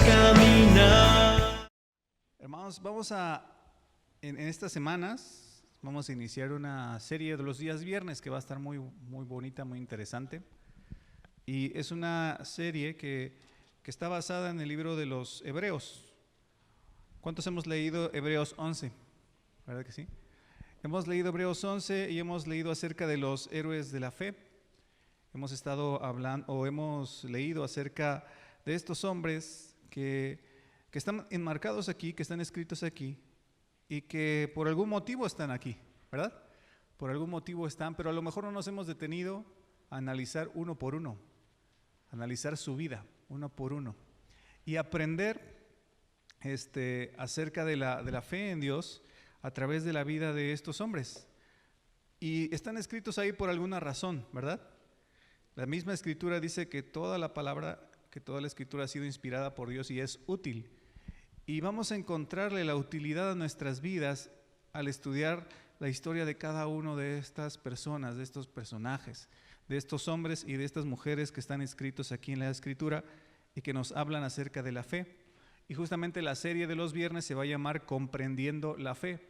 caminar. Hermanos, en estas semanas vamos a iniciar una serie de los días viernes que va a estar muy bonita, muy interesante. Y es una serie que está basada en el libro de los Hebreos. ¿Cuántos hemos leído Hebreos 11? ¿Verdad que sí? Hemos leído Hebreos 11 y hemos leído acerca de los héroes de la fe. Hemos estado hablando o hemos leído acerca de estos hombres que están enmarcados aquí, que están escritos aquí y que por algún motivo están aquí, ¿verdad? Por algún motivo están, pero a lo mejor no nos hemos detenido a analizar uno por uno, analizar su vida uno por uno y aprender acerca de la fe en Dios a través de la vida de estos hombres. Y están escritos ahí por alguna razón, ¿verdad? La misma escritura dice que toda la escritura ha sido inspirada por Dios y es útil. Y vamos a encontrarle la utilidad a nuestras vidas al estudiar la historia de cada uno de estas personas, de estos personajes, de estos hombres y de estas mujeres que están escritos aquí en la escritura y que nos hablan acerca de la fe. Y justamente la serie de los viernes se va a llamar Comprendiendo la Fe.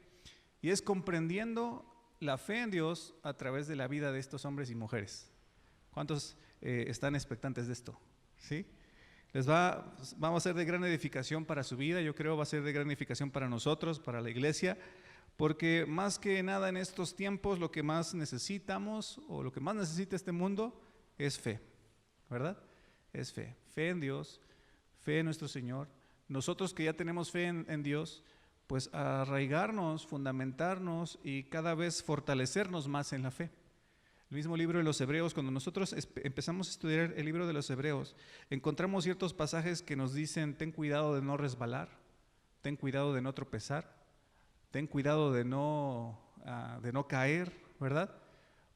Y es comprendiendo la fe en Dios a través de la vida de estos hombres y mujeres. ¿Cuántos están expectantes de esto? ¿Sí? Vamos a ser de gran edificación para su vida, yo creo va a ser de gran edificación para nosotros, para la iglesia, porque más que nada en estos tiempos lo que más necesitamos o lo que más necesita este mundo es fe, ¿verdad? Es fe en Dios, fe en nuestro Señor. Nosotros que ya tenemos fe en Dios, pues arraigarnos, fundamentarnos y cada vez fortalecernos más en la fe. El mismo libro de los Hebreos, cuando nosotros empezamos a estudiar el libro de los Hebreos, encontramos ciertos pasajes que nos dicen: ten cuidado de no resbalar, ten cuidado de no tropezar, ten cuidado de no caer, ¿verdad?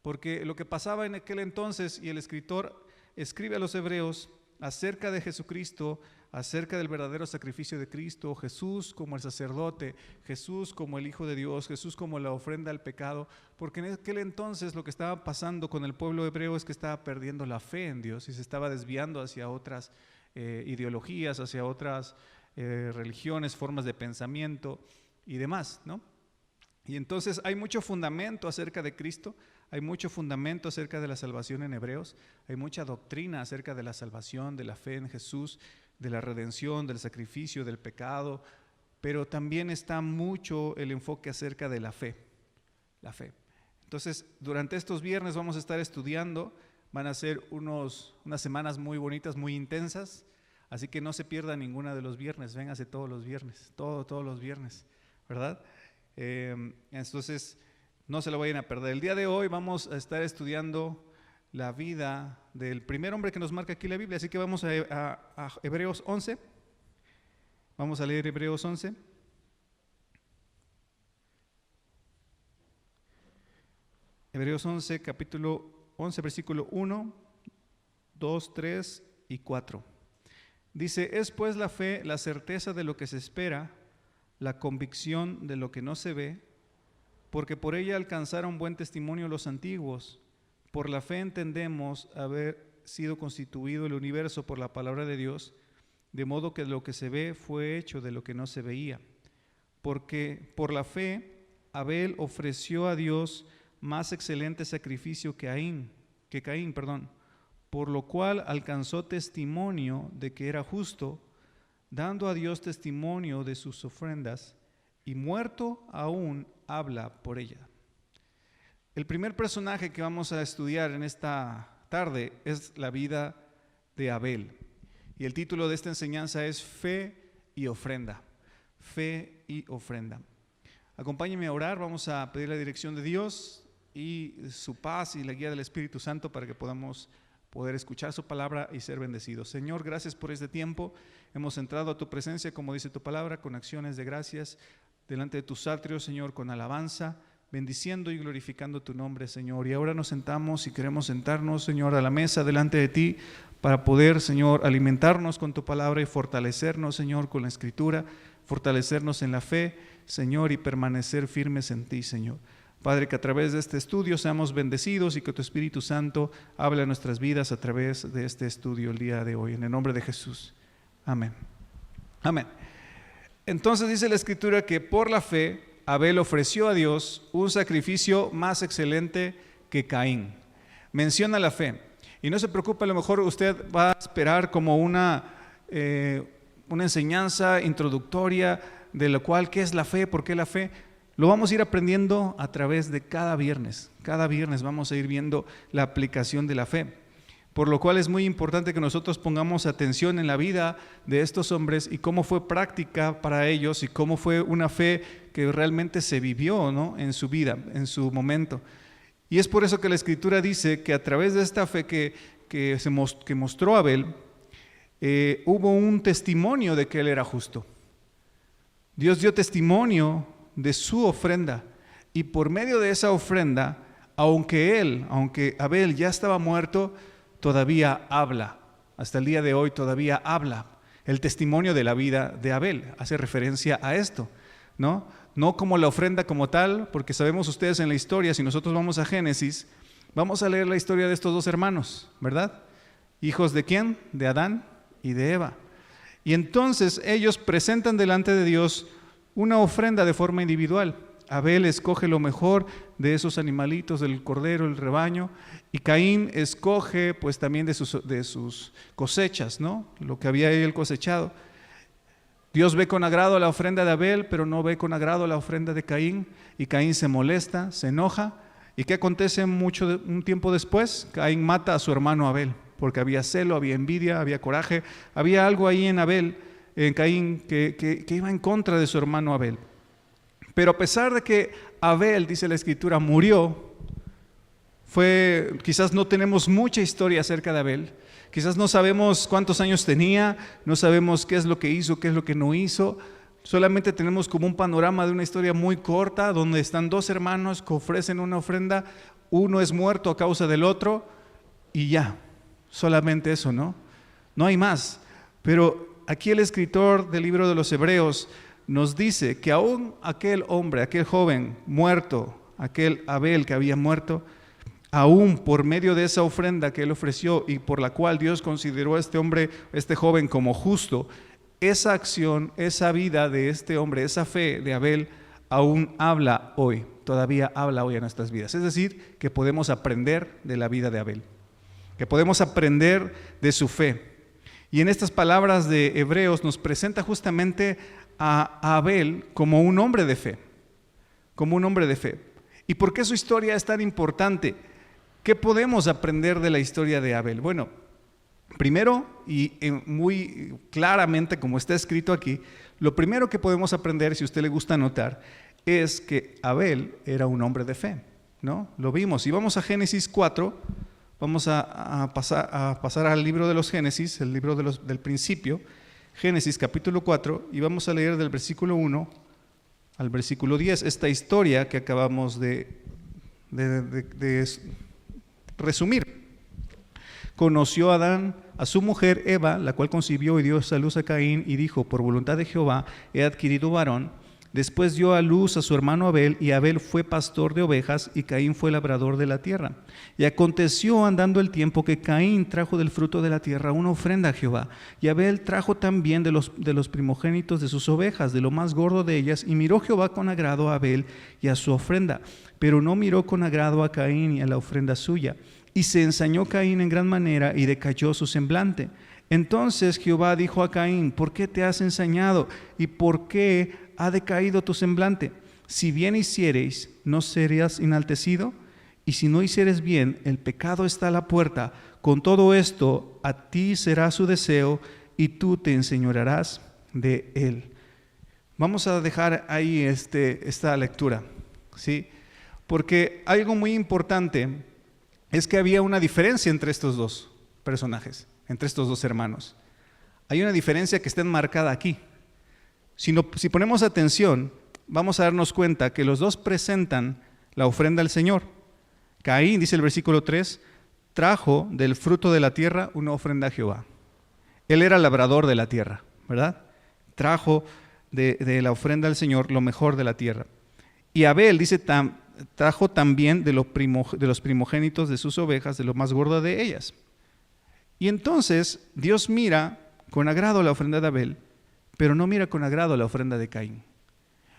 Porque lo que pasaba en aquel entonces, y el escritor escribe a los Hebreos acerca de Jesucristo, acerca del verdadero sacrificio de Cristo, Jesús como el sacerdote, Jesús como el Hijo de Dios, Jesús como la ofrenda al pecado, porque en aquel entonces lo que estaba pasando con el pueblo hebreo es que estaba perdiendo la fe en Dios y se estaba desviando hacia otras ideologías, hacia otras religiones, formas de pensamiento y demás, ¿no? Y entonces hay mucho fundamento acerca de Cristo, hay mucho fundamento acerca de la salvación en Hebreos, hay mucha doctrina acerca de la salvación, de la fe en Jesús, de la redención, del sacrificio, del pecado, pero también está mucho el enfoque acerca de la fe. Entonces, durante estos viernes vamos a estar estudiando, van a ser unas semanas muy bonitas, muy intensas, así que no se pierda ninguna de los viernes, véngase todos los viernes, todos los viernes, ¿verdad? Entonces, no se lo vayan a perder. El día de hoy vamos a estar estudiando la vida del primer hombre que nos marca aquí la Biblia, así que vamos a Hebreos 11, vamos a leer Hebreos 11. Hebreos 11, capítulo 11, versículo 1, 2, 3 y 4. Dice: es pues la fe la certeza de lo que se espera, la convicción de lo que no se ve, porque por ella alcanzaron buen testimonio los antiguos. Por la fe entendemos haber sido constituido el universo por la palabra de Dios, de modo que lo que se ve fue hecho de lo que no se veía. Porque por la fe Abel ofreció a Dios más excelente sacrificio que Caín, por lo cual alcanzó testimonio de que era justo, dando a Dios testimonio de sus ofrendas, y muerto aún habla por ella. El primer personaje que vamos a estudiar en esta tarde es la vida de Abel. Y el título de esta enseñanza es Fe y Ofrenda. Fe y Ofrenda. Acompáñenme a orar, vamos a pedir la dirección de Dios y su paz y la guía del Espíritu Santo para que podamos poder escuchar su palabra y ser bendecidos. Señor, gracias por este tiempo. Hemos entrado a tu presencia, como dice tu palabra, con acciones de gracias delante de tus atrios, Señor, con alabanza, bendiciendo y glorificando tu nombre, Señor. Y ahora nos sentamos y queremos sentarnos, Señor, a la mesa delante de ti para poder, Señor, alimentarnos con tu palabra y fortalecernos, Señor, con la Escritura, fortalecernos en la fe, Señor, y permanecer firmes en ti, Señor. Padre, que a través de este estudio seamos bendecidos y que tu Espíritu Santo hable a nuestras vidas a través de este estudio el día de hoy. En el nombre de Jesús. Amén. Amén. Entonces dice la Escritura que por la fe Abel ofreció a Dios un sacrificio más excelente que Caín. Menciona la fe. Y no se preocupe, a lo mejor usted va a esperar como una enseñanza introductoria de lo cual, ¿qué es la fe? ¿Por qué la fe? Lo vamos a ir aprendiendo a través de cada viernes. Cada viernes vamos a ir viendo la aplicación de la fe. Por lo cual es muy importante que nosotros pongamos atención en la vida de estos hombres y cómo fue práctica para ellos y cómo fue una fe que realmente se vivió, ¿no?, en su vida, en su momento. Y es por eso que la Escritura dice que a través de esta fe que mostró Abel, hubo un testimonio de que él era justo. Dios dio testimonio de su ofrenda y por medio de esa ofrenda, aunque Abel ya estaba muerto, todavía habla. Hasta el día de hoy todavía habla. El testimonio de la vida de Abel hace referencia a esto, ¿no? No como la ofrenda como tal, porque sabemos ustedes en la historia, si nosotros vamos a Génesis, vamos a leer la historia de estos dos hermanos, ¿verdad? ¿Hijos de quién? De Adán y de Eva. Y entonces ellos presentan delante de Dios una ofrenda de forma individual. Abel escoge lo mejor de esos animalitos, del cordero, el rebaño, y Caín escoge pues también de sus cosechas, ¿no?, lo que había él cosechado. Dios ve con agrado la ofrenda de Abel, pero no ve con agrado la ofrenda de Caín, y Caín se molesta, se enoja. ¿Y qué acontece un tiempo después? Caín mata a su hermano Abel, porque había celo, había envidia, había coraje, había algo ahí en Abel, en Caín, que iba en contra de su hermano Abel. Pero a pesar de que Abel, dice la Escritura, murió, quizás no tenemos mucha historia acerca de Abel, quizás no sabemos cuántos años tenía, no sabemos qué es lo que hizo, qué es lo que no hizo, solamente tenemos como un panorama de una historia muy corta, donde están dos hermanos que ofrecen una ofrenda, uno es muerto a causa del otro, y ya, solamente eso, ¿no? No hay más. Pero aquí el escritor del libro de los Hebreos nos dice que aún aquel hombre, aquel joven muerto, aquel Abel que había muerto, aún por medio de esa ofrenda que él ofreció y por la cual Dios consideró a este hombre, este joven como justo, esa acción, esa vida de este hombre, esa fe de Abel aún habla hoy, todavía habla hoy en nuestras vidas. Es decir, que podemos aprender de la vida de Abel, que podemos aprender de su fe. Y en estas palabras de Hebreos nos presenta justamente a Abel como un hombre de fe, como un hombre de fe. ¿Y por qué su historia es tan importante? ¿Qué podemos aprender de la historia de Abel? Bueno, primero y muy claramente, como está escrito aquí, lo primero que podemos aprender, si a usted le gusta anotar, es que Abel era un hombre de fe, ¿no? Lo vimos. Y vamos a Génesis 4, vamos a pasar al libro de los Génesis, el libro del principio, Génesis capítulo 4, y vamos a leer del versículo 1 al versículo 10, esta historia que acabamos de resumir. Conoció Adán a su mujer Eva, la cual concibió y dio a luz a Caín, y dijo: por voluntad de Jehová he adquirido varón. Después dio a luz a su hermano Abel, y Abel fue pastor de ovejas, y Caín fue labrador de la tierra. Y aconteció andando el tiempo que Caín trajo del fruto de la tierra una ofrenda a Jehová, y Abel trajo también de los primogénitos de sus ovejas, de lo más gordo de ellas, y miró Jehová con agrado a Abel y a su ofrenda, pero no miró con agrado a Caín y a la ofrenda suya. Y se ensañó Caín en gran manera, y decayó su semblante. Entonces Jehová dijo a Caín: ¿por qué te has ensañado? ¿Y por qué ha decaído tu semblante? Si bien hiciereis, ¿no serías enaltecido? Y si no hicieres bien, el pecado está a la puerta. Con todo esto, a ti será su deseo, y tú te enseñorearás de él. Vamos a dejar ahí esta lectura, ¿sí? Porque algo muy importante es que había una diferencia entre estos dos personajes, entre estos dos hermanos. Hay una diferencia que está enmarcada aquí. Si ponemos atención, vamos a darnos cuenta que los dos presentan la ofrenda al Señor. Caín, dice el versículo 3, trajo del fruto de la tierra una ofrenda a Jehová. Él era labrador de la tierra, ¿verdad? Trajo de la ofrenda al Señor lo mejor de la tierra. Y Abel, dice, trajo también de los primogénitos de sus ovejas, de lo más gordo de ellas. Y entonces Dios mira con agrado la ofrenda de Abel, pero no mira con agrado la ofrenda de Caín.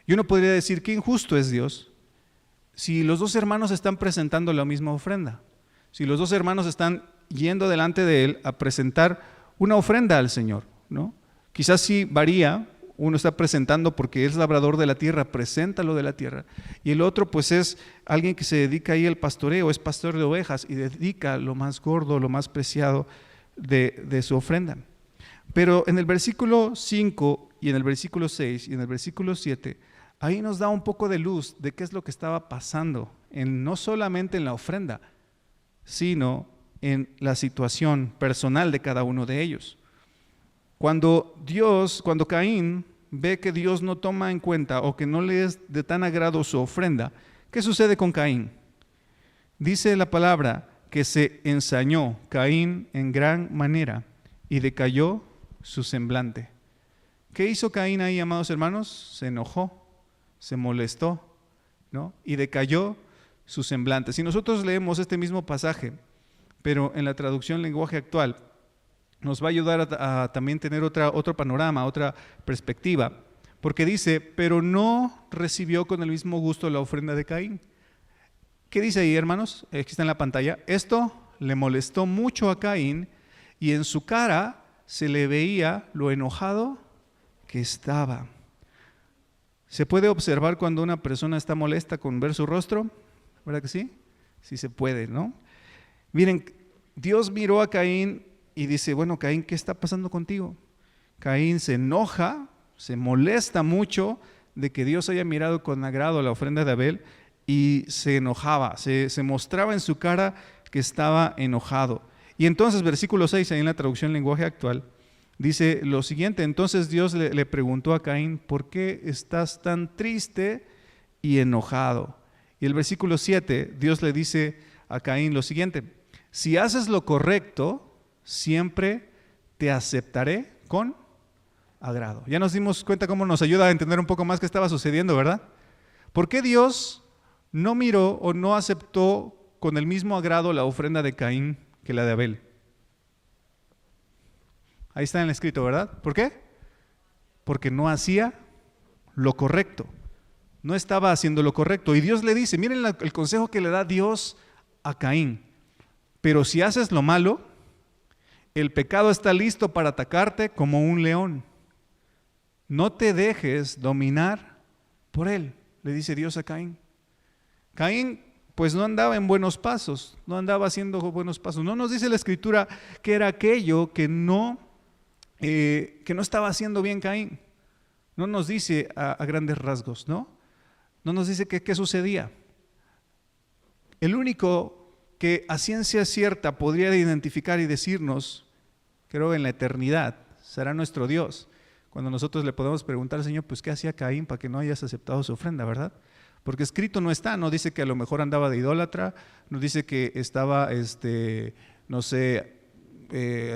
Y uno podría decir, qué injusto es Dios si los dos hermanos están presentando la misma ofrenda, si los dos hermanos están yendo delante de él a presentar una ofrenda al Señor, ¿no? Quizás sí varía, uno está presentando porque es labrador de la tierra, presenta lo de la tierra, y el otro pues es alguien que se dedica ahí al pastoreo, es pastor de ovejas y dedica lo más gordo, lo más preciado de su ofrenda. Pero en el versículo 5 y en el versículo 6 y en el versículo 7, ahí nos da un poco de luz de qué es lo que estaba pasando, no solamente en la ofrenda, sino en la situación personal de cada uno de ellos. Cuando Caín ve que Dios no toma en cuenta o que no le es de tan agrado su ofrenda, ¿qué sucede con Caín? Dice la palabra que se ensañó Caín en gran manera y decayó su semblante. ¿Qué hizo Caín ahí, amados hermanos? Se enojó, se molestó, ¿no? Y decayó su semblante. Si nosotros leemos este mismo pasaje, pero en la traducción lenguaje actual, nos va a ayudar a también tener otro panorama, otra perspectiva, porque dice, pero no recibió con el mismo gusto la ofrenda de Caín. ¿Qué dice ahí, hermanos? Aquí está en la pantalla. Esto le molestó mucho a Caín y en su cara se le veía lo enojado que estaba. ¿Se puede observar cuando una persona está molesta con ver su rostro? ¿Verdad que sí? Sí se puede, ¿no? Miren, Dios miró a Caín y dice, bueno, Caín, ¿qué está pasando contigo? Caín se enoja, se molesta mucho de que Dios haya mirado con agrado la ofrenda de Abel y se enojaba, se mostraba en su cara que estaba enojado. Y entonces, versículo 6, ahí en la traducción lenguaje actual, dice lo siguiente, entonces Dios le preguntó a Caín, ¿por qué estás tan triste y enojado? Y el versículo 7, Dios le dice a Caín lo siguiente, si haces lo correcto, siempre te aceptaré con agrado. Ya nos dimos cuenta cómo nos ayuda a entender un poco más qué estaba sucediendo, ¿verdad? ¿Por qué Dios no miró o no aceptó con el mismo agrado la ofrenda de Caín que la de Abel? Ahí está en el escrito, ¿verdad? ¿Por qué? Porque no hacía lo correcto. No estaba haciendo lo correcto. Y Dios le dice, miren el consejo que le da Dios a Caín. Pero si haces lo malo, el pecado está listo para atacarte como un león. No te dejes dominar por él, le dice Dios a Caín. Caín pues no andaba en buenos pasos, no andaba haciendo buenos pasos. No nos dice la Escritura que era aquello que no estaba haciendo bien Caín. No nos dice a grandes rasgos, ¿no? No nos dice qué sucedía. El único que a ciencia cierta podría identificar y decirnos, creo en la eternidad, será nuestro Dios. Cuando nosotros le podemos preguntar al Señor, pues ¿qué hacía Caín para que no hayas aceptado su ofrenda, verdad? Porque escrito no está, no dice que a lo mejor andaba de idólatra, no dice que estaba, no sé,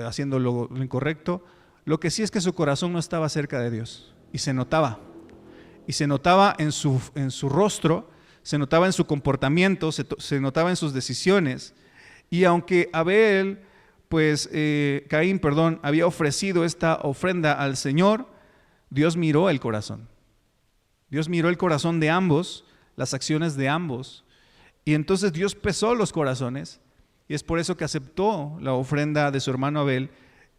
haciendo lo incorrecto. Lo que sí es que su corazón no estaba cerca de Dios y se notaba. Y se notaba en su rostro, se notaba en su comportamiento, se notaba en sus decisiones. Y aunque Abel, Caín, había ofrecido esta ofrenda al Señor, Dios miró el corazón. Dios miró el corazón de ambos, las acciones de ambos. Y entonces Dios pesó los corazones y es por eso que aceptó la ofrenda de su hermano Abel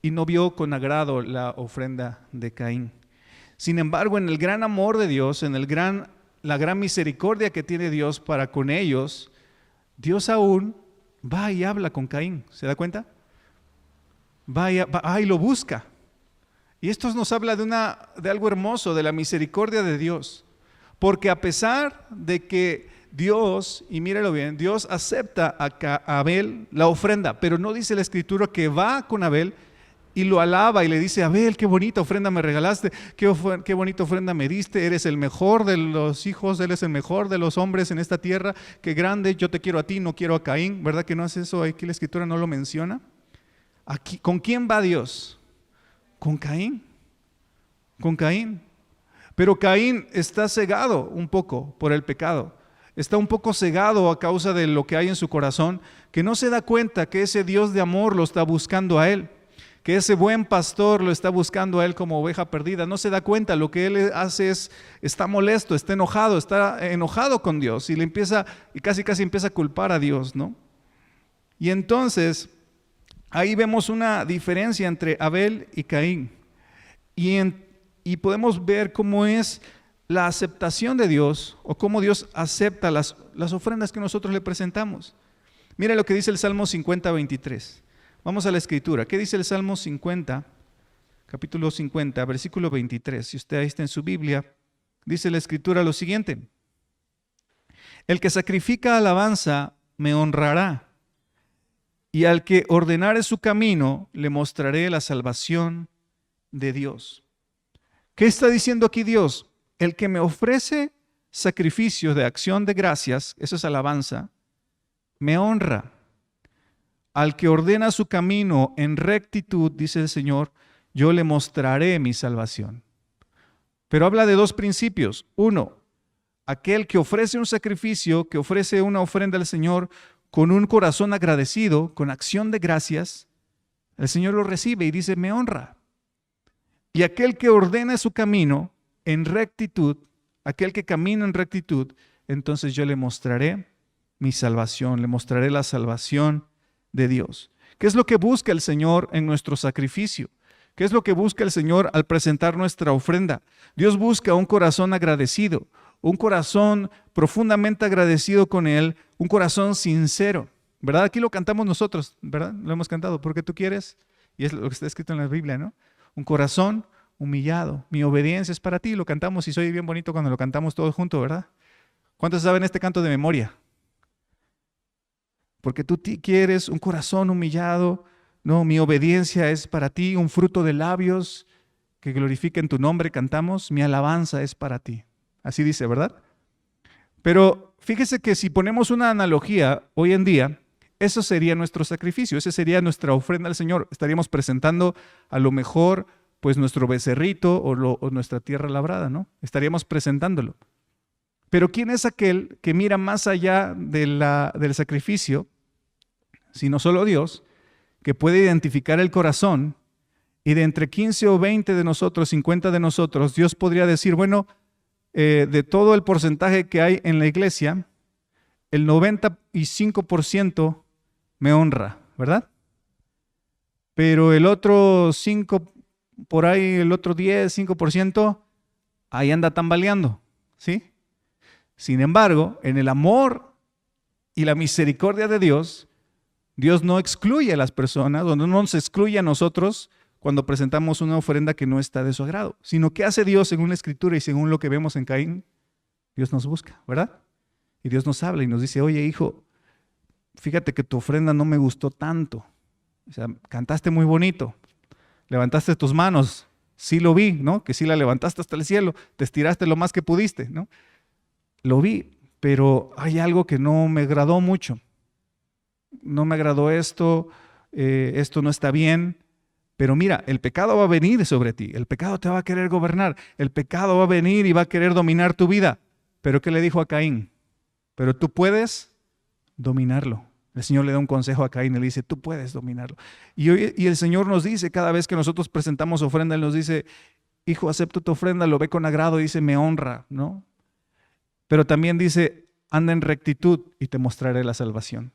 y no vio con agrado la ofrenda de Caín. Sin embargo, en el gran amor de Dios, en la gran misericordia que tiene Dios para con ellos, Dios aún va y habla con Caín. ¿Se da cuenta? Va y lo busca. Y esto nos habla de algo hermoso, de la misericordia de Dios. Porque a pesar de que Dios, y míralo bien, Dios acepta a Abel la ofrenda, pero no dice la Escritura que va con Abel y lo alaba y le dice, Abel, qué bonita ofrenda me regalaste, qué bonita ofrenda me diste, eres el mejor de los hijos, eres el mejor de los hombres en esta tierra, qué grande, yo te quiero a ti, no quiero a Caín. ¿Verdad que no hace eso? Aquí la Escritura no lo menciona. Aquí, ¿con quién va Dios? Con Caín. Con Caín. Pero Caín está cegado un poco por el pecado. Está un poco cegado a causa de lo que hay en su corazón, que no se da cuenta que ese Dios de amor lo está buscando a él, que ese buen pastor lo está buscando a él como oveja perdida. No se da cuenta, lo que él hace es, está molesto, está enojado con Dios y casi empieza a culpar a Dios, ¿no? Y entonces, ahí vemos una diferencia entre Abel y Caín. Y podemos ver cómo es la aceptación de Dios o cómo Dios acepta las ofrendas que nosotros le presentamos. Mira lo que dice el Salmo 50, 23. Vamos a la escritura. ¿Qué dice el Salmo 50, capítulo 50, versículo 23? Si usted ahí está en su Biblia, dice la escritura lo siguiente: el que sacrifica alabanza me honrará, y al que ordenare su camino le mostraré la salvación de Dios. ¿Qué está diciendo aquí Dios? El que me ofrece sacrificios de acción de gracias, eso es alabanza, me honra. Al que ordena su camino en rectitud, dice el Señor, yo le mostraré mi salvación. Pero habla de dos principios. Uno, aquel que ofrece un sacrificio, que ofrece una ofrenda al Señor con un corazón agradecido, con acción de gracias, el Señor lo recibe y dice, me honra. Y aquel que ordena su camino en rectitud, aquel que camina en rectitud, entonces yo le mostraré mi salvación, le mostraré la salvación de Dios. ¿Qué es lo que busca el Señor en nuestro sacrificio? ¿Qué es lo que busca el Señor al presentar nuestra ofrenda? Dios busca un corazón agradecido, un corazón profundamente agradecido con Él, un corazón sincero, ¿verdad? Aquí lo cantamos nosotros, ¿verdad? Lo hemos cantado, porque tú quieres, y es lo que está escrito en la Biblia, ¿no? Un corazón humillado, mi obediencia es para ti, lo cantamos y soy bien bonito cuando lo cantamos todos juntos, ¿verdad? ¿Cuántos saben este canto de memoria? Porque tú quieres un corazón humillado, no, mi obediencia es para ti, un fruto de labios que glorifiquen tu nombre, cantamos, mi alabanza es para ti. Así dice, ¿verdad? Pero fíjese que si ponemos una analogía hoy en día, eso sería nuestro sacrificio, esa sería nuestra ofrenda al Señor. Estaríamos presentando a lo mejor pues nuestro becerrito o nuestra tierra labrada, ¿no? Estaríamos presentándolo. Pero ¿quién es aquel que mira más allá del sacrificio, sino solo Dios, que puede identificar el corazón y de entre 15 o 20 de nosotros, 50 de nosotros, Dios podría decir, bueno, de todo el porcentaje que hay en la iglesia, el 95% me honra, ¿verdad? Pero el otro 5, por ahí el otro 10, 5%, ahí anda tambaleando, ¿sí? Sin embargo, en el amor y la misericordia de Dios, Dios no excluye a las personas, no nos excluye a nosotros cuando presentamos una ofrenda que no está de su agrado, sino que hace Dios según la Escritura y según lo que vemos en Caín, Dios nos busca, ¿verdad? Y Dios nos habla y nos dice, oye hijo, fíjate que tu ofrenda no me gustó tanto, o sea, cantaste muy bonito, levantaste tus manos, sí lo vi, ¿no? Que sí la levantaste hasta el cielo, te estiraste lo más que pudiste, ¿no? Lo vi, pero hay algo que no me agradó mucho. No me agradó esto no está bien, pero mira, el pecado va a venir sobre ti, el pecado te va a querer gobernar, el pecado va a venir y va a querer dominar tu vida. Pero ¿qué le dijo a Caín? Pero tú puedes dominarlo. El Señor le da un consejo a Caín y le dice, tú puedes dominarlo. Y el Señor nos dice, cada vez que nosotros presentamos ofrenda, Él nos dice, hijo, acepto tu ofrenda, lo ve con agrado, dice, me honra, ¿no? Pero también dice, anda en rectitud y te mostraré la salvación.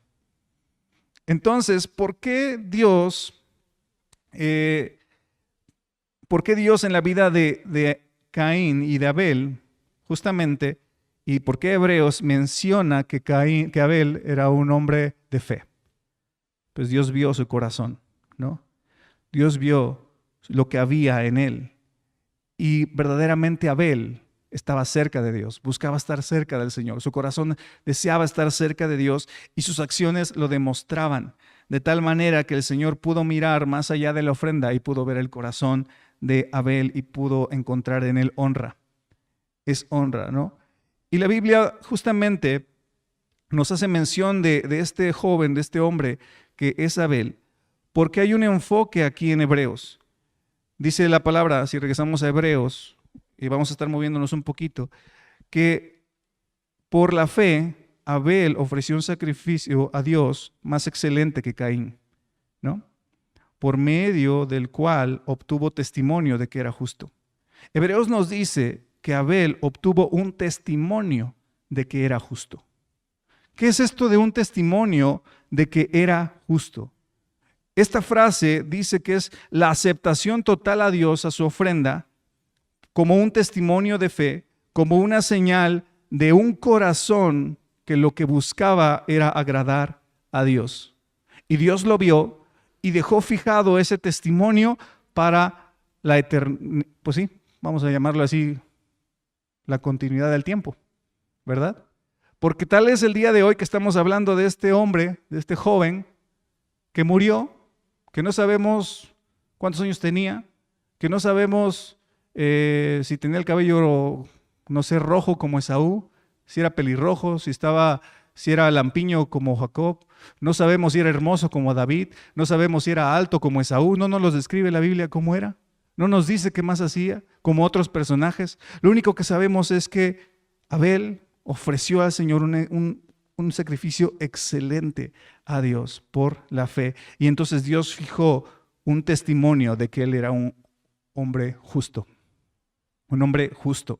Entonces, ¿por qué Dios en la vida de Caín y de Abel, justamente, y por qué Hebreos menciona que Abel era un hombre de fe? Pues Dios vio su corazón, ¿no? Dios vio lo que había en él. Y verdaderamente Abel estaba cerca de Dios, buscaba estar cerca del Señor. Su corazón deseaba estar cerca de Dios y sus acciones lo demostraban. De tal manera que el Señor pudo mirar más allá de la ofrenda y pudo ver el corazón de Abel y pudo encontrar en él honra. Es honra, ¿no? Y la Biblia justamente nos hace mención de este joven, de este hombre que es Abel, porque hay un enfoque aquí en Hebreos. Dice la palabra, si regresamos a Hebreos, y vamos a estar moviéndonos un poquito, que por la fe Abel ofreció un sacrificio a Dios más excelente que Caín, ¿no? por medio del cual obtuvo testimonio de que era justo. Hebreos nos dice que Abel obtuvo un testimonio de que era justo. ¿Qué es esto de un testimonio de que era justo? Esta frase dice que es la aceptación total a Dios, a su ofrenda, como un testimonio de fe, como una señal de un corazón que lo que buscaba era agradar a Dios. Y Dios lo vio y dejó fijado ese testimonio para la eternidad, pues sí, vamos a llamarlo así, la continuidad del tiempo, ¿verdad? Porque tal es el día de hoy que estamos hablando de este hombre, de este joven que murió, que no sabemos cuántos años tenía, que no sabemos si tenía el cabello, no sé, rojo como Esaú, si era pelirrojo, si era lampiño como Jacob, no sabemos si era hermoso como David, no sabemos si era alto como Esaú, no nos los describe la Biblia cómo era, no nos dice qué más hacía como otros personajes. Lo único que sabemos es que Abel ofreció al Señor un sacrificio excelente a Dios por la fe. Y entonces Dios fijó un testimonio de que él era un hombre justo. Un hombre justo.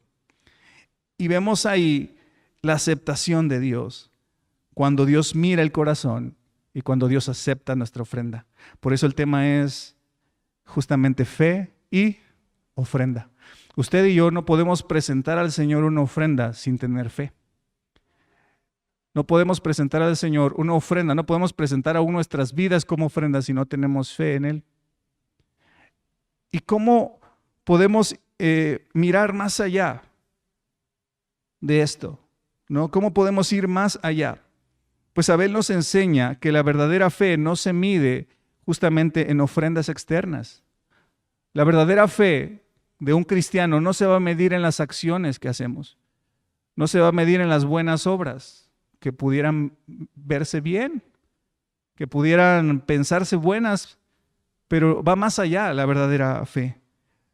Y vemos ahí la aceptación de Dios. Cuando Dios mira el corazón y cuando Dios acepta nuestra ofrenda. Por eso el tema es justamente fe y ofrenda. Usted y yo no podemos presentar al Señor una ofrenda sin tener fe. No podemos presentar al Señor una ofrenda, no podemos presentar aún nuestras vidas como ofrenda si no tenemos fe en Él. ¿Y cómo podemos mirar más allá de esto? ¿No? ¿Cómo podemos ir más allá? Pues Abel nos enseña que la verdadera fe no se mide justamente en ofrendas externas. La verdadera fe de un cristiano no se va a medir en las acciones que hacemos, no se va a medir en las buenas obras que pudieran verse bien, que pudieran pensarse buenas, pero va más allá la verdadera fe.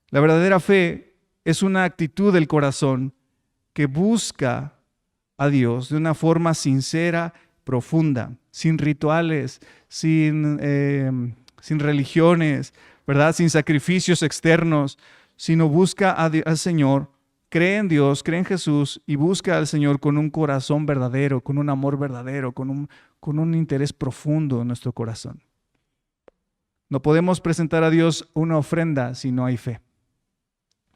La verdadera fe es una actitud del corazón que busca a Dios de una forma sincera, profunda, sin rituales, sin religiones, ¿verdad? Sin sacrificios externos, sino busca al Señor, cree en Dios, cree en Jesús y busca al Señor con un corazón verdadero, con un amor verdadero, con un interés profundo en nuestro corazón. No podemos presentar a Dios una ofrenda si no hay fe.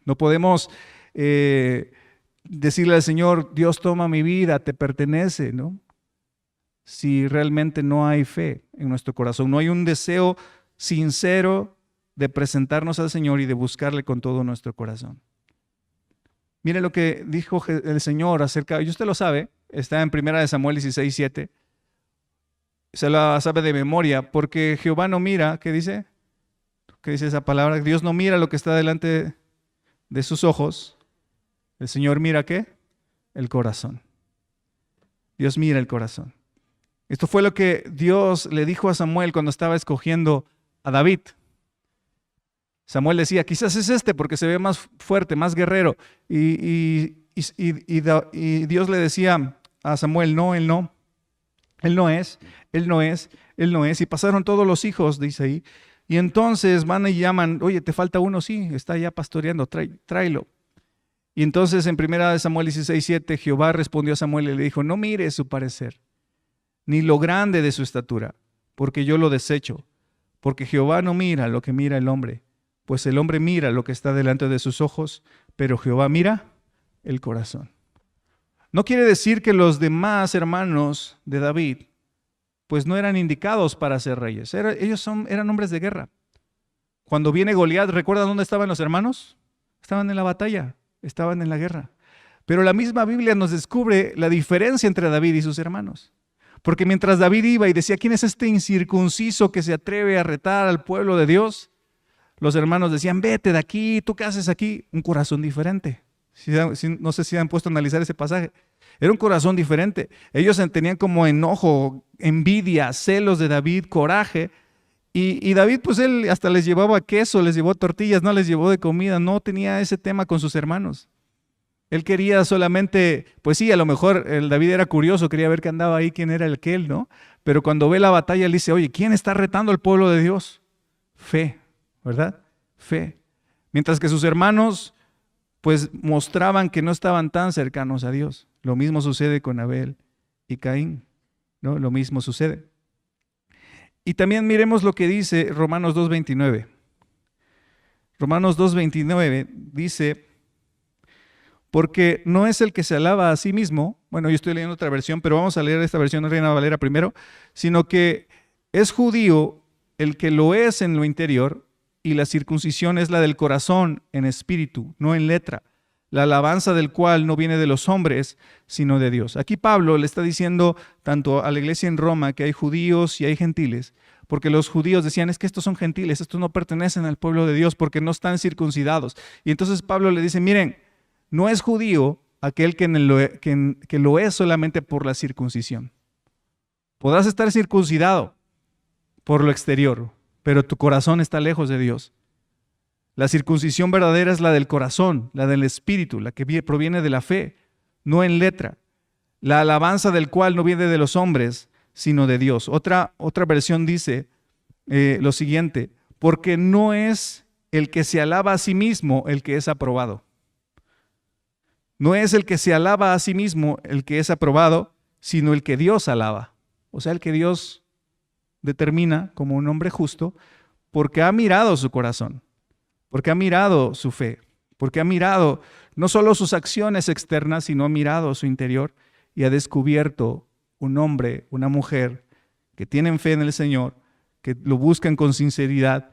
No podemos decirle al Señor, Dios toma mi vida, te pertenece, ¿no? Si realmente no hay fe en nuestro corazón, no hay un deseo sincero de presentarnos al Señor y de buscarle con todo nuestro corazón. Mire lo que dijo el Señor acerca, y usted lo sabe, está en 1 Samuel 16:7, se la sabe de memoria, porque Jehová no mira, ¿qué dice? ¿Qué dice esa palabra? Dios no mira lo que está delante de sus ojos, el Señor mira ¿qué? El corazón. Dios mira el corazón. Esto fue lo que Dios le dijo a Samuel cuando estaba escogiendo a David. Samuel decía, quizás es este porque se ve más fuerte, más guerrero. Y Dios le decía a Samuel, no, él no. Él no es. Y pasaron todos los hijos, dice ahí. Y entonces van y llaman, oye, te falta uno, sí, está ya pastoreando, tráelo. Y entonces en 1 Samuel 16:7, Jehová respondió a Samuel y le dijo, no mires su parecer, ni lo grande de su estatura, porque yo lo desecho. Porque Jehová no mira lo que mira el hombre, pues el hombre mira lo que está delante de sus ojos, pero Jehová mira el corazón. No quiere decir que los demás hermanos de David, pues no eran indicados para ser reyes. Eran hombres de guerra. Cuando viene Goliat, ¿recuerdan dónde estaban los hermanos? Estaban en la batalla, estaban en la guerra. Pero la misma Biblia nos descubre la diferencia entre David y sus hermanos. Porque mientras David iba y decía, ¿quién es este incircunciso que se atreve a retar al pueblo de Dios? Los hermanos decían, vete de aquí, ¿tú qué haces aquí? Un corazón diferente. No sé si han puesto a analizar ese pasaje. Era un corazón diferente. Ellos tenían como enojo, envidia, celos de David, coraje. Y David, pues él hasta les llevaba queso, les llevó tortillas, no les llevó de comida. No tenía ese tema con sus hermanos. Él quería solamente, pues sí, a lo mejor el David era curioso, quería ver qué andaba ahí, quién era aquel, ¿no? Pero cuando ve la batalla, él dice, oye, ¿quién está retando al pueblo de Dios? Fe, ¿verdad? Fe. Mientras que sus hermanos pues mostraban que no estaban tan cercanos a Dios. Lo mismo sucede con Abel y Caín, ¿no? Lo mismo sucede. Y también miremos lo que dice Romanos 2:29. Romanos 2:29 dice, porque no es el que se alaba a sí mismo, bueno, yo estoy leyendo otra versión, pero vamos a leer esta versión de Reina Valera primero, sino que es judío el que lo es en lo interior, y la circuncisión es la del corazón en espíritu, no en letra, la alabanza del cual no viene de los hombres, sino de Dios. Aquí Pablo le está diciendo tanto a la iglesia en Roma que hay judíos y hay gentiles, porque los judíos decían, es que estos son gentiles, estos no pertenecen al pueblo de Dios porque no están circuncidados. Y entonces Pablo le dice, miren, no es judío aquel que lo es solamente por la circuncisión. Podrás estar circuncidado por lo exterior, pero tu corazón está lejos de Dios. La circuncisión verdadera es la del corazón, la del espíritu, la que proviene de la fe, no en letra. La alabanza del cual no viene de los hombres, sino de Dios. Otra versión dice lo siguiente, porque no es el que se alaba a sí mismo el que es aprobado. No es el que se alaba a sí mismo el que es aprobado, sino el que Dios alaba. O sea, el que Dios determina como un hombre justo, porque ha mirado su corazón, porque ha mirado su fe, porque ha mirado no solo sus acciones externas, sino ha mirado su interior y ha descubierto un hombre, una mujer que tienen fe en el Señor, que lo buscan con sinceridad,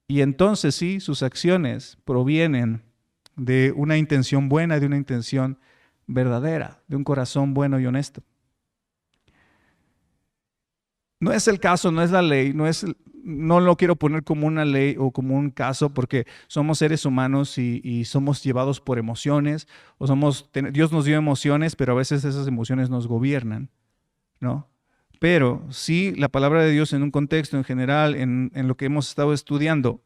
y entonces sí, sus acciones provienen de una intención buena, de una intención verdadera, de un corazón bueno y honesto. No es el caso, no es la ley, no lo quiero poner como una ley o como un caso porque somos seres humanos y somos llevados por emociones, Dios nos dio emociones, pero a veces esas emociones nos gobiernan, ¿no? Pero sí, la palabra de Dios en un contexto en general, en lo que hemos estado estudiando,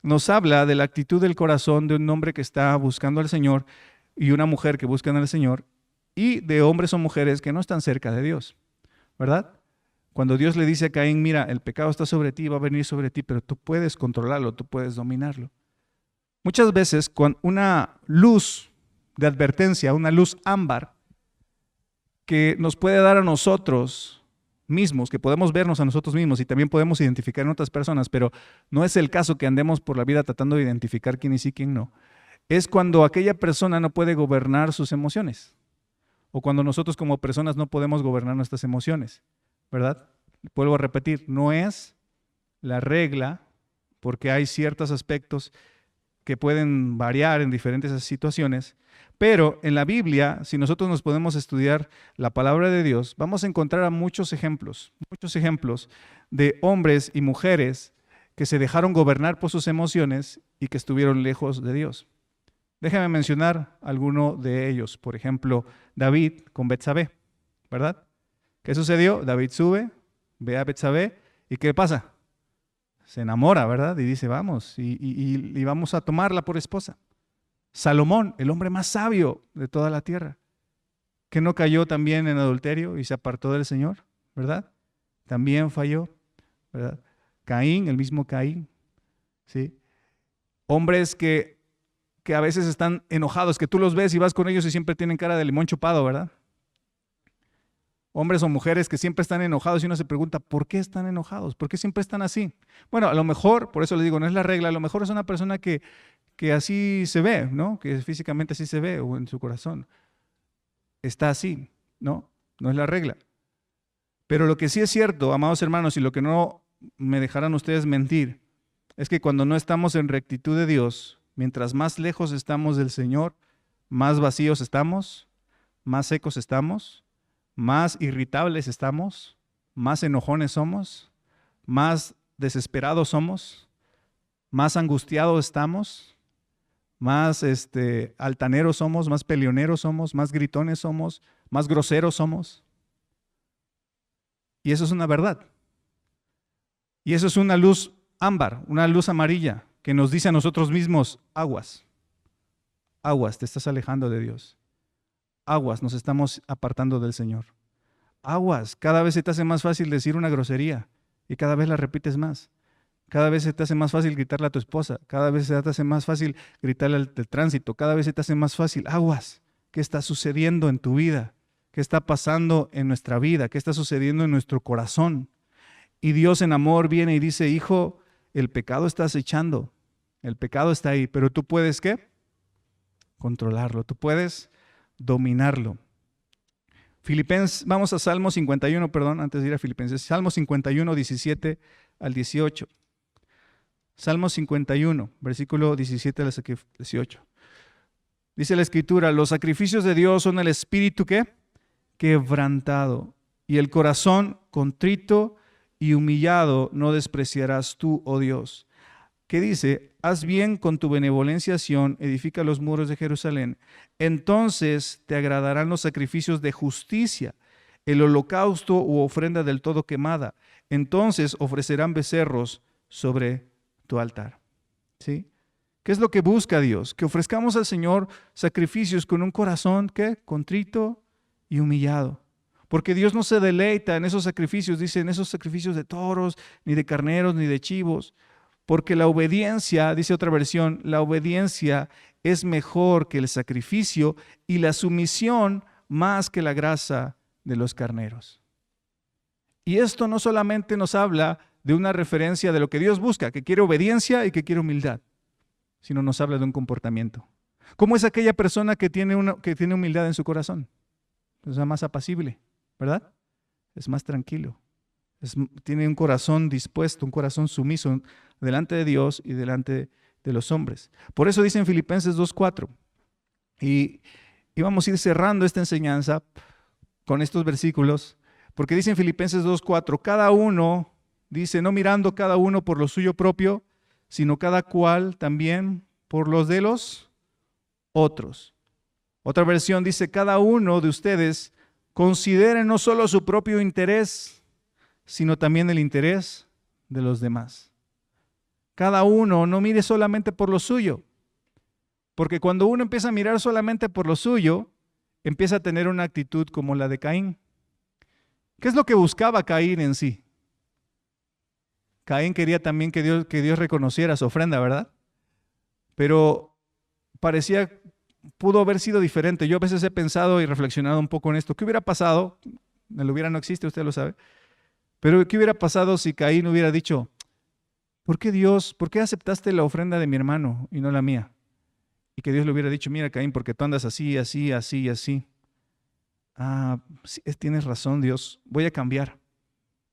nos habla de la actitud del corazón de un hombre que está buscando al Señor y una mujer que buscan al Señor, y de hombres o mujeres que no están cerca de Dios, ¿verdad? Cuando Dios le dice a Caín, mira, el pecado está sobre ti, va a venir sobre ti, pero tú puedes controlarlo, tú puedes dominarlo. Muchas veces con una luz de advertencia, una luz ámbar, que nos puede dar a nosotros mismos, que podemos vernos a nosotros mismos y también podemos identificar en otras personas, pero no es el caso que andemos por la vida tratando de identificar quién sí y quién no. Es cuando aquella persona no puede gobernar sus emociones, o cuando nosotros como personas no podemos gobernar nuestras emociones, ¿verdad? Vuelvo a repetir, no es la regla, porque hay ciertos aspectos que pueden variar en diferentes situaciones, pero en la Biblia, si nosotros nos podemos estudiar la palabra de Dios, vamos a encontrar a muchos ejemplos de hombres y mujeres que se dejaron gobernar por sus emociones y que estuvieron lejos de Dios. Déjame mencionar alguno de ellos. Por ejemplo, David con Betsabé, ¿verdad? ¿Qué sucedió? David sube, ve a Betsabé, ¿y qué pasa? Se enamora, ¿verdad? Y dice, vamos, y vamos a tomarla por esposa. Salomón, el hombre más sabio de toda la tierra, que no cayó también en adulterio y se apartó del Señor, ¿verdad? También falló, ¿verdad? Caín, el mismo Caín, ¿sí? Hombres que a veces están enojados, que tú los ves y vas con ellos y siempre tienen cara de limón chupado, ¿verdad? Hombres o mujeres que siempre están enojados y uno se pregunta, ¿por qué están enojados? ¿Por qué siempre están así? Bueno, a lo mejor, por eso les digo, no es la regla, a lo mejor es una persona que así se ve, ¿no? Que físicamente así se ve o en su corazón está así, ¿no? No es la regla. Pero lo que sí es cierto, amados hermanos, y lo que no me dejarán ustedes mentir, es que cuando no estamos en rectitud de Dios, mientras más lejos estamos del Señor, más vacíos estamos, más secos estamos, más irritables estamos, más enojones somos, más desesperados somos, más angustiados estamos, más altaneros somos, más peleoneros somos, más gritones somos, más groseros somos. Y eso es una verdad. Y eso es una luz ámbar, una luz amarilla que nos dice a nosotros mismos, aguas, aguas, te estás alejando de Dios. Aguas, nos estamos apartando del Señor. Aguas, cada vez se te hace más fácil decir una grosería y cada vez la repites más. Cada vez se te hace más fácil gritarle a tu esposa, cada vez se te hace más fácil gritarle al tránsito, cada vez se te hace más fácil. Aguas, ¿qué está sucediendo en tu vida? ¿Qué está pasando en nuestra vida? ¿Qué está sucediendo en nuestro corazón? Y Dios en amor viene y dice, hijo, el pecado está acechando, el pecado está ahí, pero tú puedes, ¿qué? Controlarlo, tú puedes dominarlo. Vamos a Salmo 51, perdón, antes de ir a Filipenses. Salmo 51, 17 al 18. Salmo 51, versículo 17 al 18. Dice la Escritura, los sacrificios de Dios son el espíritu, ¿qué? Quebrantado, y el corazón contrito y humillado no despreciarás tú, oh Dios. ¿Qué dice? Haz bien con tu benevolencia, Sión, edifica los muros de Jerusalén. Entonces te agradarán los sacrificios de justicia, el holocausto u ofrenda del todo quemada. Entonces ofrecerán becerros sobre tu altar. ¿Sí? ¿Qué es lo que busca Dios? Que ofrezcamos al Señor sacrificios con un corazón, ¿qué? Contrito y humillado. Porque Dios no se deleita en esos sacrificios, dice, en esos sacrificios de toros, ni de carneros, ni de chivos. Porque la obediencia, dice otra versión, la obediencia es mejor que el sacrificio y la sumisión más que la grasa de los carneros. Y esto no solamente nos habla de una referencia de lo que Dios busca, que quiere obediencia y que quiere humildad, sino nos habla de un comportamiento. ¿Cómo es aquella persona que tiene humildad en su corazón? Es más apacible, ¿verdad? Es más tranquilo. Tiene un corazón dispuesto, un corazón sumiso delante de Dios y delante de los hombres. Por eso dice en Filipenses 2:4, y vamos a ir cerrando esta enseñanza con estos versículos, porque dice en Filipenses 2:4, cada uno, dice, no mirando cada uno por lo suyo propio, sino cada cual también por los de los otros. Otra versión dice, cada uno de ustedes considere no solo su propio interés, sino también el interés de los demás. Cada uno no mire solamente por lo suyo, porque cuando uno empieza a mirar solamente por lo suyo, empieza a tener una actitud como la de Caín. ¿Qué es lo que buscaba Caín en sí? Caín quería también que Dios reconociera su ofrenda, ¿verdad? Pero pudo haber sido diferente. Yo a veces he pensado y reflexionado un poco en esto. ¿Qué hubiera pasado? El hubiera no existe, usted lo sabe. Pero ¿qué hubiera pasado si Caín hubiera dicho, ¿por qué aceptaste la ofrenda de mi hermano y no la mía? Y que Dios le hubiera dicho, mira Caín, porque tú andas así, así, así, así. Ah, sí, tienes razón Dios, voy a cambiar.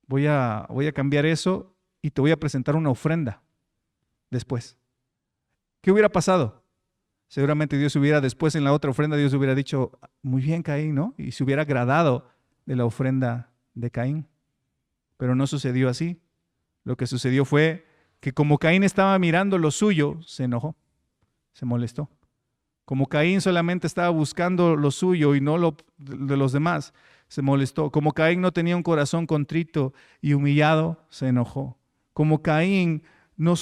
Voy a cambiar eso y te voy a presentar una ofrenda después. ¿Qué hubiera pasado? Seguramente después en la otra ofrenda, Dios hubiera dicho, muy bien Caín, ¿no? Y se hubiera agradado de la ofrenda de Caín. Pero no sucedió así. Lo que sucedió fue que como Caín estaba mirando lo suyo, se enojó, se molestó. Como Caín solamente estaba buscando lo suyo y no lo de los demás, se molestó. Como Caín no tenía un corazón contrito y humillado, se enojó. Como Caín no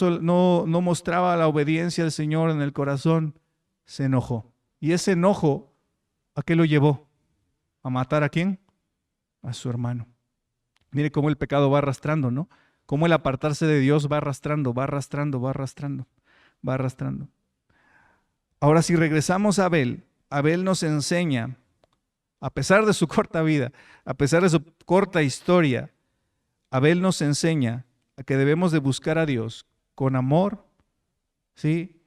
mostraba la obediencia al Señor en el corazón, se enojó. Y ese enojo, ¿a qué lo llevó? ¿A matar a quién? A su hermano. Mire cómo el pecado va arrastrando, ¿no? Cómo el apartarse de Dios va arrastrando, va arrastrando, va arrastrando, va arrastrando. Ahora, si regresamos a Abel, Abel nos enseña, a pesar de su corta vida, a pesar de su corta historia, Abel nos enseña a que debemos de buscar a Dios con amor, ¿sí?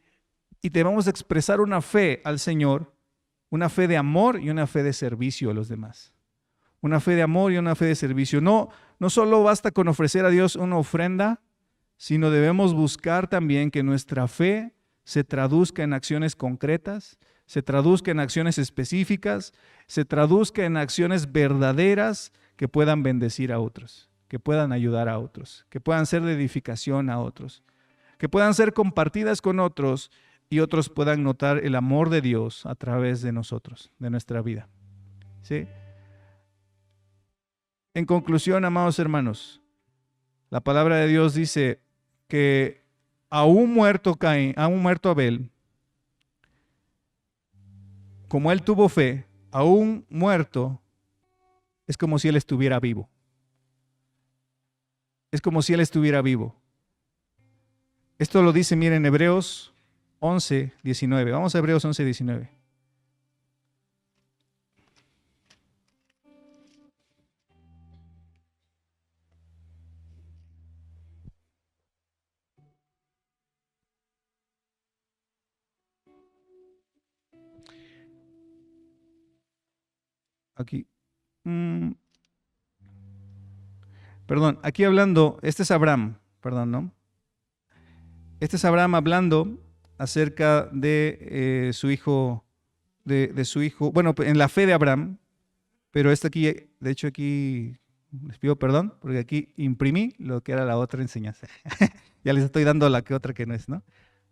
Y debemos de expresar una fe al Señor, una fe de amor y una fe de servicio a los demás. Una fe de amor y una fe de servicio. No solo basta con ofrecer a Dios una ofrenda, sino debemos buscar también que nuestra fe se traduzca en acciones concretas, se traduzca en acciones específicas, se traduzca en acciones verdaderas que puedan bendecir a otros, que puedan ayudar a otros, que puedan ser de edificación a otros, que puedan ser compartidas con otros y otros puedan notar el amor de Dios a través de nosotros, de nuestra vida. ¿Sí? En conclusión, amados hermanos, la palabra de Dios dice que aún muerto Abel, como él tuvo fe, aún muerto, es como si él estuviera vivo. Es como si él estuviera vivo. Esto lo dice, miren, Hebreos 11, 19. Vamos a Hebreos 11, 19. Aquí. Perdón, aquí hablando, este es Abraham, perdón, ¿no? Este es Abraham hablando acerca de su hijo, de su hijo, bueno, en la fe de Abraham, pero aquí, de hecho aquí, les pido perdón, porque aquí imprimí lo que era la otra enseñanza. Ya les estoy dando la que otra que no es, ¿no?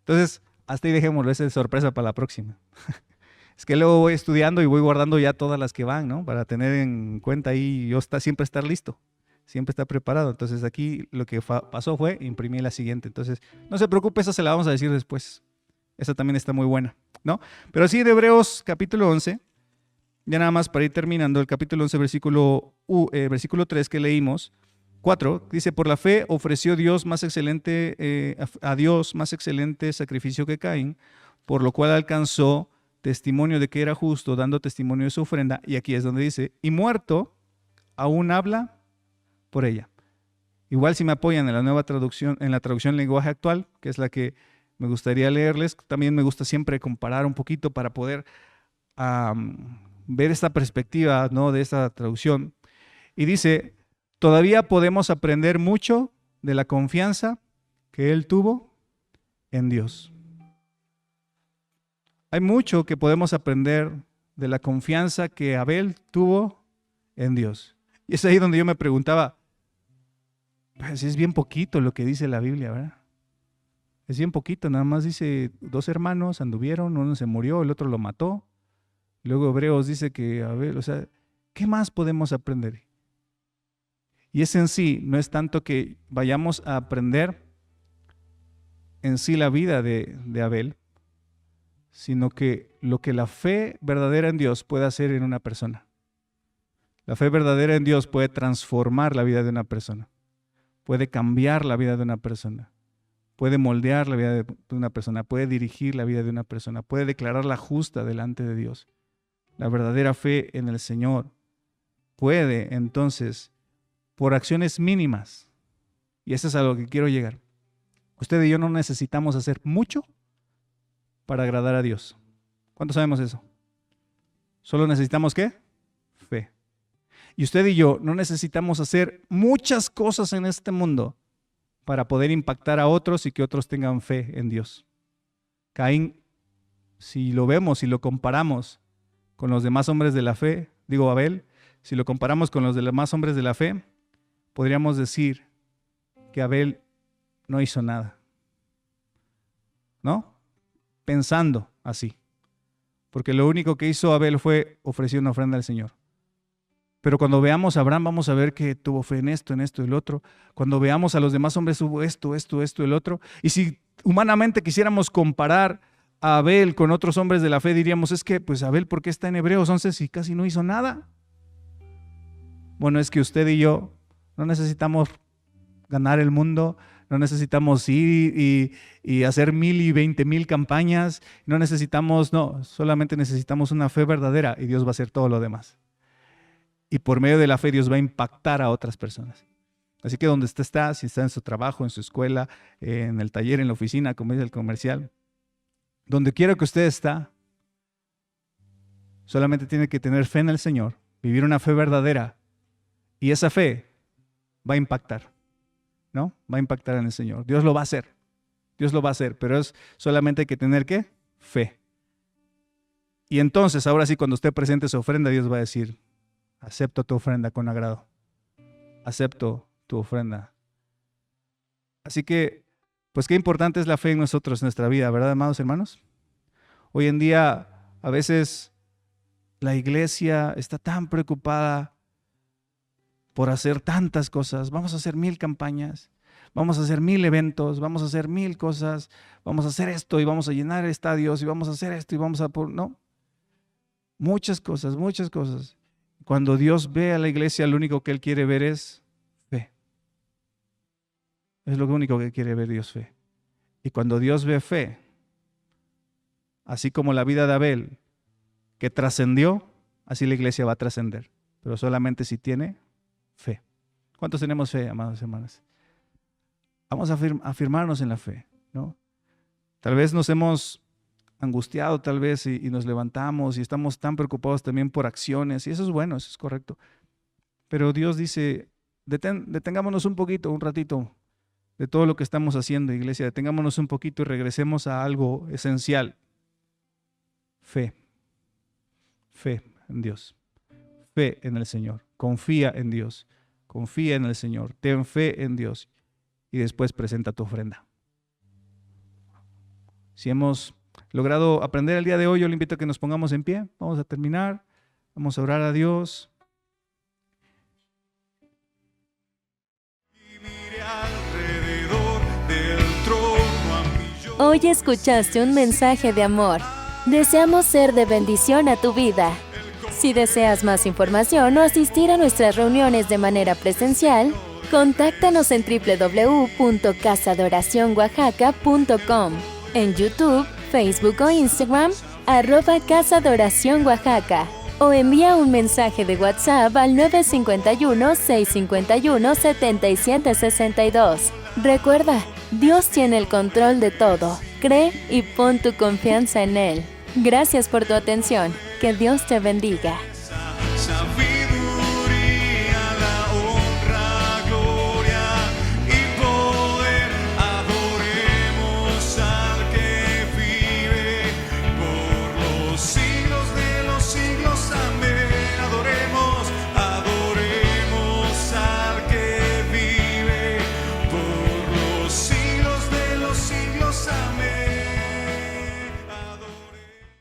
Entonces, hasta ahí dejémoslo, esa es sorpresa para la próxima. Es que luego voy estudiando y voy guardando ya todas las que van, ¿no? Para tener en cuenta ahí, siempre estar listo, siempre estar preparado. Entonces aquí lo que pasó fue imprimir la siguiente. Entonces, no se preocupe, esa se la vamos a decir después. Esa también está muy buena, ¿no? Pero sí, de Hebreos capítulo 11, ya nada más para ir terminando, el capítulo 11, versículo 3 que leímos, 4, dice, por la fe ofreció Dios más excelente, a Dios más excelente sacrificio que Caín, por lo cual alcanzó testimonio de que era justo, dando testimonio de su ofrenda. Y aquí es donde dice, y muerto, aún habla por ella. Igual si me apoyan en la nueva traducción, en la traducción lenguaje actual, que es la que me gustaría leerles, también me gusta siempre comparar un poquito para poder ver esta perspectiva, ¿no?, de esta traducción. Y dice, todavía podemos aprender mucho de la confianza que él tuvo en Dios. Hay mucho que podemos aprender de la confianza que Abel tuvo en Dios. Y es ahí donde yo me preguntaba, pues es bien poquito lo que dice la Biblia, ¿verdad? Es bien poquito, nada más dice 2 hermanos anduvieron, uno se murió, el otro lo mató. Luego Hebreos dice que Abel, o sea, ¿qué más podemos aprender? Y es en sí, no es tanto que vayamos a aprender en sí la vida de Abel, sino que lo que la fe verdadera en Dios puede hacer en una persona. La fe verdadera en Dios puede transformar la vida de una persona, puede cambiar la vida de una persona, puede moldear la vida de una persona, puede dirigir la vida de una persona, puede declararla justa delante de Dios. La verdadera fe en el Señor puede entonces, por acciones mínimas, y eso es a lo que quiero llegar, usted y yo no necesitamos hacer mucho para agradar a Dios. ¿Cuántos sabemos eso? Solo necesitamos ¿qué? Fe. Y usted y yo no necesitamos hacer muchas cosas en este mundo para poder impactar a otros y que otros tengan fe en Dios. Caín, si lo vemos, si lo comparamos con los demás hombres de la fe, digo Abel, si lo comparamos con los demás hombres de la fe, podríamos decir que Abel no hizo nada. ¿No? Pensando así. Porque lo único que hizo Abel fue ofrecer una ofrenda al Señor. Pero cuando veamos a Abraham, vamos a ver que tuvo fe en esto y el otro. Cuando veamos a los demás hombres, hubo esto, el otro. Y si humanamente quisiéramos comparar a Abel con otros hombres de la fe, diríamos, es que, pues Abel, ¿por qué está en Hebreos 11 si casi no hizo nada? Bueno, es que usted y yo no necesitamos ganar el mundo, no necesitamos ir y hacer 1000 y 20,000 campañas, solamente necesitamos una fe verdadera y Dios va a hacer todo lo demás. Y por medio de la fe Dios va a impactar a otras personas. Así que donde usted está, si está en su trabajo, en su escuela, en el taller, en la oficina, como dice el comercial, donde quiera que usted está, solamente tiene que tener fe en el Señor, vivir una fe verdadera, y esa fe va a impactar, ¿no? Va a impactar en el Señor. Dios lo va a hacer, pero es solamente hay que tener ¿qué? Fe. Y entonces, ahora sí, cuando usted presente su ofrenda, Dios va a decir, acepto tu ofrenda con agrado, acepto tu ofrenda. Así que, pues qué importante es la fe en nosotros, en nuestra vida, ¿verdad, amados hermanos? Hoy en día, a veces, la iglesia está tan preocupada por hacer tantas cosas. Vamos a hacer 1000 campañas, vamos a hacer 1000 eventos, vamos a hacer 1000 cosas, vamos a hacer esto y vamos a llenar estadios y vamos a hacer esto y vamos a... No, muchas cosas, muchas cosas. Cuando Dios ve a la iglesia, lo único que Él quiere ver es fe. Es lo único que quiere ver Dios, fe. Y cuando Dios ve fe, así como la vida de Abel, que trascendió, así la iglesia va a trascender, pero solamente si tiene fe. ¿Cuántos tenemos fe, amados hermanos? Vamos a afirmarnos en la fe, ¿no? Tal vez nos hemos angustiado, tal vez, y nos levantamos y estamos tan preocupados también por acciones, y eso es bueno, eso es correcto. Pero Dios dice, detengámonos un poquito, un ratito, de todo lo que estamos haciendo, iglesia, detengámonos un poquito y regresemos a algo esencial. Fe. Fe en Dios. Fe en el Señor. Confía en Dios. Confía en el Señor. Ten fe en Dios. Y después presenta tu ofrenda. Si hemos logrado aprender el día de hoy, yo le invito a que nos pongamos en pie. Vamos a terminar. Vamos a orar a Dios. Hoy escuchaste un mensaje de amor. Deseamos ser de bendición a tu vida. Si deseas más información o asistir a nuestras reuniones de manera presencial, contáctanos en www.casadoracionoaxaca.com, en YouTube, Facebook o Instagram, @Casa de Oración Oaxaca, o envía un mensaje de WhatsApp al 951-651-7762. Recuerda, Dios tiene el control de todo. Cree y pon tu confianza en Él. Gracias por tu atención. Que Dios te bendiga.